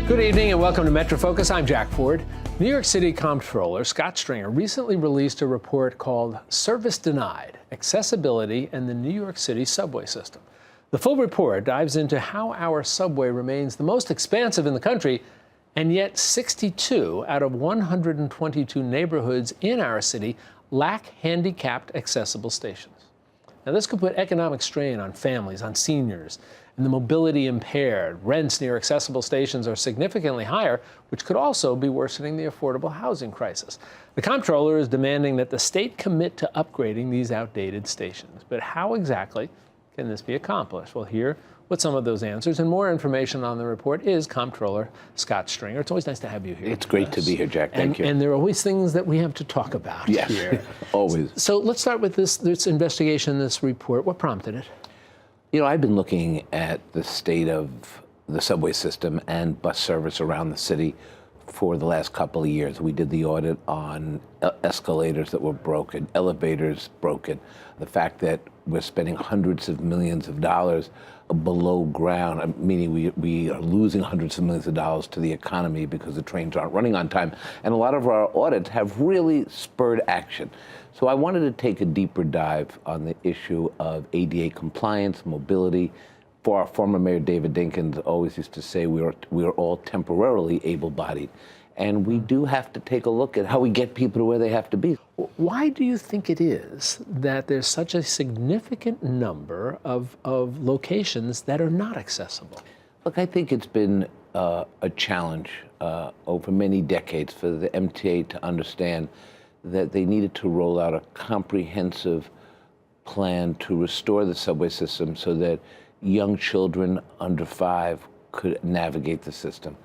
Good evening and welcome to Metro Focus. I'm Jack Ford. New York City Comptroller Scott Stringer recently released a report called Service Denied: Accessibility and the New York City Subway System. The full report dives into how our subway remains the most expansive in the country, and yet 62 out of 122 neighborhoods in our city lack handicapped accessible stations. Now, this could put economic strain on families, on seniors, and the mobility impaired. Rents near accessible stations are significantly higher, which could also be worsening the affordable housing crisis. The comptroller is demanding that the state commit to upgrading these outdated stations. But how exactly can this be accomplished? Well, here with some of those answers and more information on the report is Comptroller Scott Stringer. It's always nice to have you here. It's great to be here, Jack. Thank you. And there are always things that we have to talk about here. Always. So let's start with this investigation, this report. What prompted it? You know, I've been looking at the state of the subway system and bus service around the city for the last couple of years. We did the audit on escalators that were broken, elevators broken, the fact that we're spending hundreds of millions of dollars below ground, meaning we are losing hundreds of millions of dollars to the economy because the trains aren't running on time. And a lot of our audits have really spurred action. So I wanted to take a deeper dive on the issue of ADA compliance, mobility. For our former mayor, David Dinkins, always used to say we are all temporarily able-bodied. And we do have to take a look at how we get people to where they have to be. Why do you think it is that there's such a significant number of locations that are not accessible? Look, I think it's been a challenge over many decades for the MTA to understand that they needed to roll out a comprehensive plan to restore the subway system so that young children under 5 could navigate the system,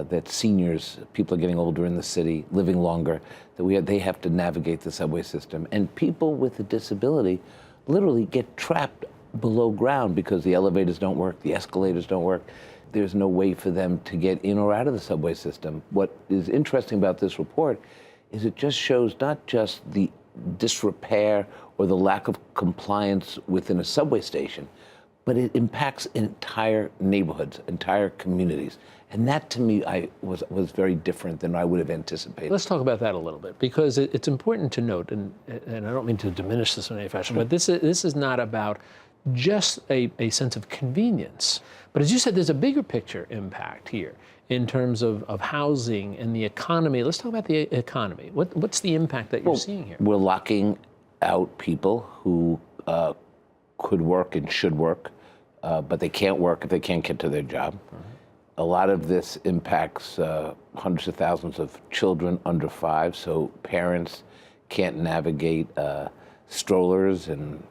that seniors, people are getting older in the city, living longer, that they have to navigate the subway system. And people with a disability literally get trapped below ground because the elevators don't work, the escalators don't work. There's no way for them to get in or out of the subway system. What is interesting about this report is it just shows not just the disrepair or the lack of compliance within a subway station, but it impacts entire neighborhoods, entire communities. And that, to me, was very different than I would have anticipated. Let's talk about that a little bit, because it's important to note, and I don't mean to diminish this in any fashion, but this is not about just a sense of convenience. But as you said, there's a bigger picture impact here in terms of housing and the economy. Let's talk about the economy. What's the impact that you're seeing here? We're locking out people who could work and should work, but they can't work if they can't get to their job. A lot of this impacts hundreds of thousands of children under 5, so parents can't navigate strollers and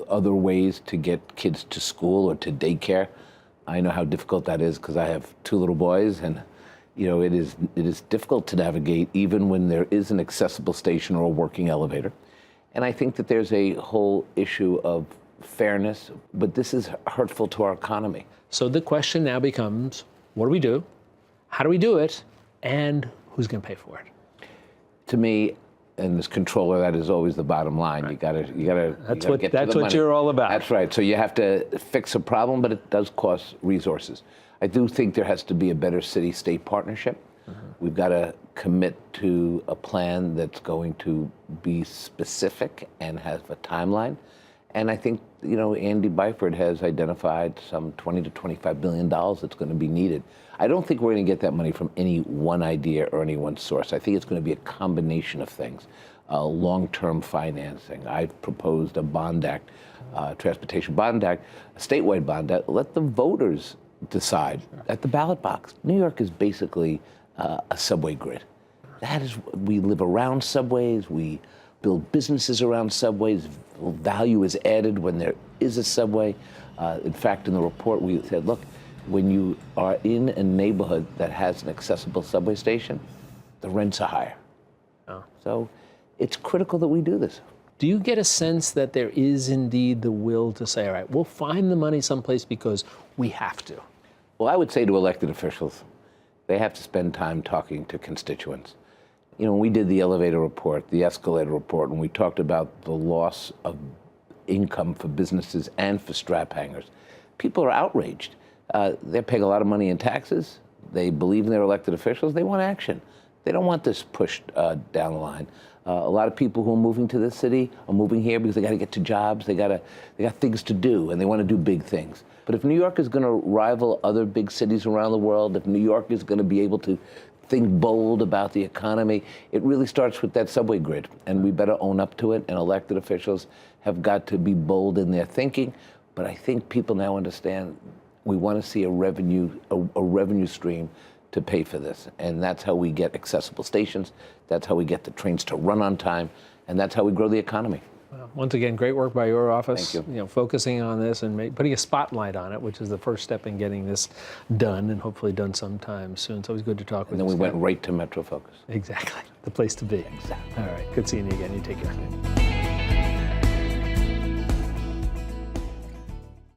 other ways to get kids to school or to daycare. I know how difficult that is because I have 2 little boys, and you know it is difficult to navigate even when there is an accessible station or a working elevator. And I think that there's a whole issue of fairness, but this is hurtful to our economy. So the question now becomes, what do we do? How do we do it? And who's going to pay for it? To me, and as controller, that is always the bottom line. Right. You gotta. That's what you're all about. That's right. So you have to fix a problem, but it does cost resources. I do think there has to be a better city-state partnership. We've got to commit to a plan that's going to be specific and have a timeline. And I think, you know, Andy Byford has identified some $20 to $25 billion that's going to be needed. I don't think we're going to get that money from any one idea or any one source. I think it's going to be a combination of things. Long-term financing. I've proposed a bond act, Transportation Bond Act, a statewide bond act. Let the voters decide at the ballot box. New York is basically a subway grid. We live around subways. We build businesses around subways. Value is added when there is a subway. In fact, in the report, we said, look, when you are in a neighborhood that has an accessible subway station, the rents are higher. Oh. So it's critical that we do this. Do you get a sense that there is indeed the will to say, all right, we'll find the money someplace because we have to? Well, I would say to elected officials, they have to spend time talking to constituents. You know, when we did the elevator report, the escalator report, and we talked about the loss of income for businesses and for strap hangers, people are outraged. They're paying a lot of money in taxes. They believe in their elected officials. They want action. They don't want this pushed down the line. A lot of people who are moving to this city are moving here because they got to get to jobs. They got things to do, and they want to do big things. But if New York is going to rival other big cities around the world, if New York is going to be able to think bold about the economy, it really starts with that subway grid, and we better own up to it. And elected officials have got to be bold in their thinking. But I think people now understand we want to see a revenue stream to pay for this, and that's how we get accessible stations. That's how we get the trains to run on time, and that's how we grow the economy. Well, once again, great work by your office. Thank you. Focusing on this and putting a spotlight on it, which is the first step in getting this done, and hopefully done sometime soon. It's always good to talk with you. And then we Scott. went right to Metro Focus. Exactly, the place to be. Exactly. All right, good seeing you again. You take care.